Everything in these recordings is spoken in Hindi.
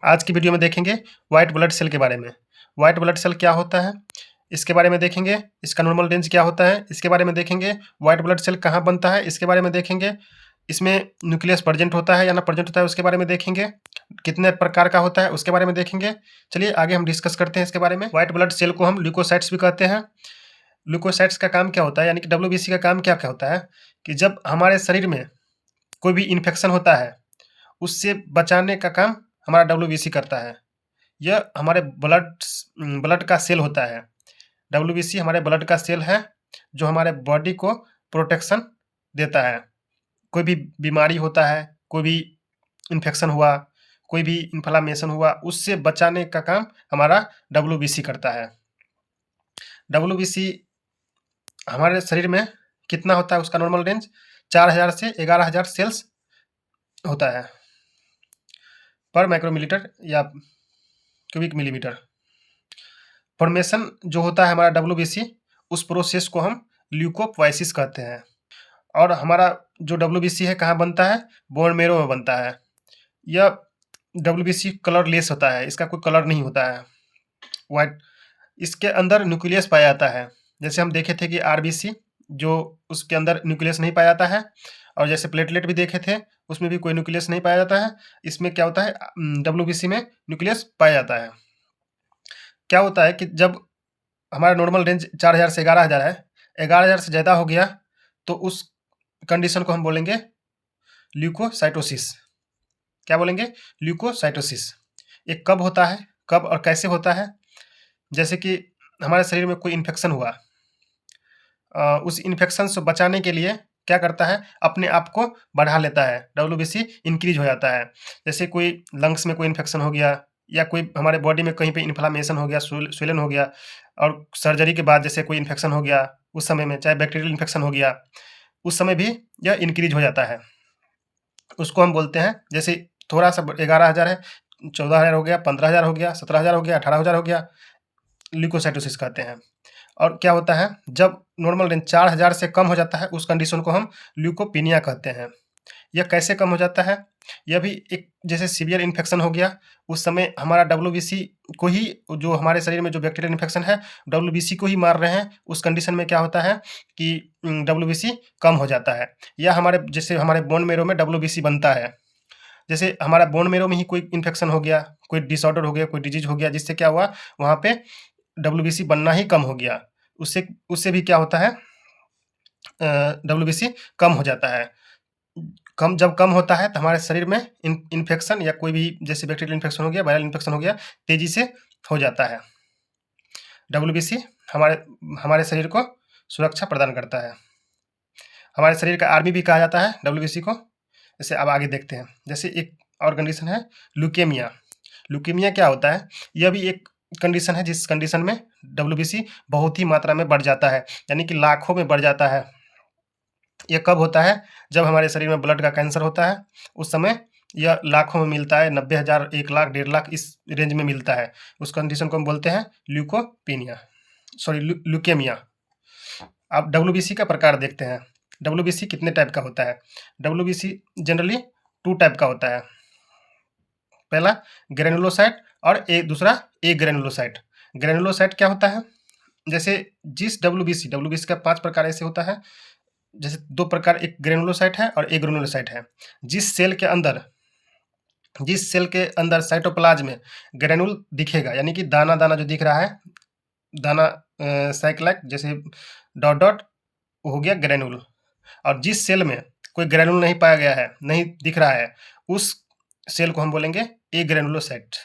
आज की वीडियो में देखेंगे व्हाइट ब्लड सेल के बारे में। व्हाइट ब्लड सेल क्या होता है, इसके बारे में देखेंगे। इसका नॉर्मल रेंज क्या होता है, इसके बारे में देखेंगे। व्हाइट ब्लड सेल कहाँ बनता है, इसके बारे में देखेंगे। इसमें न्यूक्लियस प्रेजेंट होता है या ना प्रेजेंट होता है, उसके बारे में देखेंगे। कितने प्रकार का होता है, उसके बारे में देखेंगे। चलिए आगे हम डिस्कस करते हैं इसके बारे में। व्हाइट ब्लड सेल को हम ल्यूकोसाइट्स भी कहते हैं। ल्यूकोसाइट्स का काम क्या होता है, यानी कि WBC का काम क्या क्या होता है कि जब हमारे शरीर में कोई भी इन्फेक्शन होता है, उससे बचाने का काम हमारा WBC करता है। यह हमारे ब्लड का सेल होता है। WBC हमारे ब्लड का सेल है जो हमारे बॉडी को प्रोटेक्शन देता है। कोई भी बीमारी होता है, कोई भी इन्फेक्शन हुआ, कोई भी इन्फ्लामेशन हुआ, उससे बचाने का काम हमारा WBC करता है। WBC हमारे शरीर में कितना होता है, उसका नॉर्मल रेंज 4000 से 11000 सेल्स होता है पर माइक्रोमिलीटर या क्यूबिक मिलीमीटर। फॉर्मेशन जो होता है हमारा WBC, उस प्रोसेस को हम ल्यूकोपोइसिस कहते हैं। और हमारा जो WBC है कहाँ बनता है, बोन मेरो में बनता है। यह WBC कलरलेस होता है, इसका कोई कलर नहीं होता है, वाइट। इसके अंदर न्यूक्लियस पाया जाता है। जैसे हम देखे थे कि RBC जो उसके अंदर न्यूक्लियस नहीं पाया जाता है, और जैसे प्लेटलेट भी देखे थे उसमें भी कोई न्यूक्लियस नहीं पाया जाता है। इसमें क्या होता है, WBC में न्यूक्लियस पाया जाता है। क्या होता है कि जब हमारा नॉर्मल रेंज 4000 से 11000 है, 11000 से ज़्यादा हो गया तो उस कंडीशन को हम बोलेंगे ल्यूकोसाइटोसिस। क्या बोलेंगे, ल्यूकोसाइटोसिस। ये कब होता है, कब और कैसे होता है, जैसे कि हमारे शरीर में कोई इन्फेक्शन हुआ, उस इन्फेक्शन से बचाने के लिए क्या करता है, अपने आप को बढ़ा लेता है, WBC इंक्रीज हो जाता है। जैसे कोई लंग्स में कोई इन्फेक्शन हो गया, या कोई हमारे बॉडी में कहीं पे इन्फ्लामेशन हो गया, स्वेलन हो गया, और सर्जरी के बाद जैसे कोई इन्फेक्शन हो गया, उस समय में चाहे बैक्टीरियल इन्फेक्शन हो गया, उस समय भी यह इंक्रीज हो जाता है। उसको हम बोलते हैं, जैसे थोड़ा सा 11000 है, 14000 हो गया, 15000 हो गया, 17000 हो गया, 18000 हो गया, ल्यूकोसाइटोसिस कहते हैं। और क्या होता है, जब नॉर्मल रेंज 4000 से कम हो जाता है, उस कंडीशन को हम ल्यूकोपीनिया कहते हैं। यह कैसे कम हो जाता है, यह भी एक जैसे सीवियर इन्फेक्शन हो गया, उस समय हमारा WBC को ही, जो हमारे शरीर में जो बैक्टीरियल इन्फेक्शन है WBC को ही मार रहे हैं, उस कंडीशन में क्या होता है कि WBC कम हो जाता है। या हमारे जैसे हमारे बोन मेरो में WBC बनता है, जैसे हमारा बोन मेरो में ही कोई इन्फेक्शन हो गया, कोई डिसऑर्डर हो गया, कोई डिजीज हो गया, जिससे क्या हुआ, वहाँ पे WBC बनना ही कम हो गया। उससे उससे भी क्या होता है, WBC कम हो जाता है। जब कम होता है तो हमारे शरीर में इन्फेक्शन या कोई भी जैसे बैक्टीरियल इन्फेक्शन हो गया, वायरल इन्फेक्शन हो गया, तेजी से हो जाता है। WBC हमारे हमारे शरीर को सुरक्षा प्रदान करता है। हमारे शरीर का आर्मी भी कहा जाता है WBC को। जैसे अब आगे देखते हैं, जैसे एक और कंडीशन है ल्यूकेमिया। ल्यूकेमिया क्या होता है, यह भी एक कंडीशन है जिस कंडीशन में WBC बहुत ही मात्रा में बढ़ जाता है, यानी कि लाखों में बढ़ जाता है। यह कब होता है, जब हमारे शरीर में ब्लड का कैंसर होता है, उस समय यह लाखों में मिलता है, 90,000, 1 लाख, 1.5 लाख, इस रेंज में मिलता है। उस कंडीशन को हम बोलते हैं ल्यूकोपीनिया, सॉरी ल्यूकेमिया। अब WBC का प्रकार देखते हैं। WBC कितने टाइप का होता है। WBC जनरली 2 टाइप का होता है। पहला ग्रेनुलोसाइट और दूसरा ए ग्रेनुलोसाइट। ग्रेनुलोसाइट क्या होता है, जैसे जिस WBC का 5 प्रकार ऐसे होता है। जैसे 2 प्रकार, एक ग्रेनुलोसाइट है और एक ग्रेनुलोसाइट है। जिस सेल के अंदर साइटोप्लाज्म में ग्रेनुल दिखेगा, यानी कि दाना दाना जो दिख रहा है, दाना साइक्लाइक जैसे डॉट डॉट, हो गया ग्रेनुल। और जिस सेल में कोई ग्रेनुल नहीं पाया गया है, नहीं दिख रहा है, उस सेल को हम बोलेंगे ए ग्रेनुलोसाइट,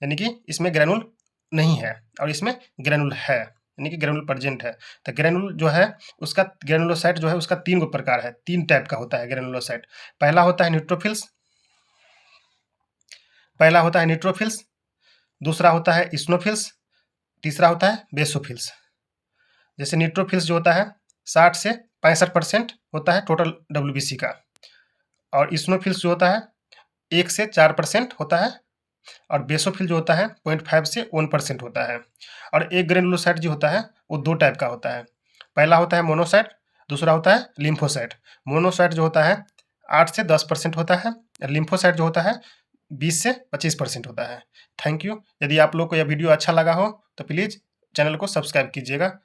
यानी कि इसमें ग्रेनुल नहीं है और इसमें ग्रेनुल है, यानी कि ग्रेनुल प्रेजेंट है। तो ग्रेनुल जो है उसका, ग्रेनुलोसाइट जो है उसका 3 गो प्रकार है, 3 टाइप का होता है ग्रेनुलोसाइट। पहला होता है न्यूट्रोफिल्स, दूसरा होता है इस्नोफिल्स, तीसरा होता है बेसोफिल्स। जैसे न्यूट्रोफिल्स जो होता है 60 से 65% होता है टोटल WBC का, और इस्नोफिल्स जो होता है 1 से 4% होता है, और बेसोफिल जो होता है 0.5 से 1% होता है। और एक ग्रेनुलोसाइट जो होता है वो 2 टाइप का होता है। पहला होता है मोनोसाइट, दूसरा होता है लिम्फोसाइट। मोनोसाइट जो होता है 8 से 10% होता है, लिम्फोसाइट जो होता है 20 से 25% होता है। Thank you. यदि आप लोग को यह वीडियो अच्छा लगा हो तो प्लीज़ चैनल को सब्सक्राइब कीजिएगा।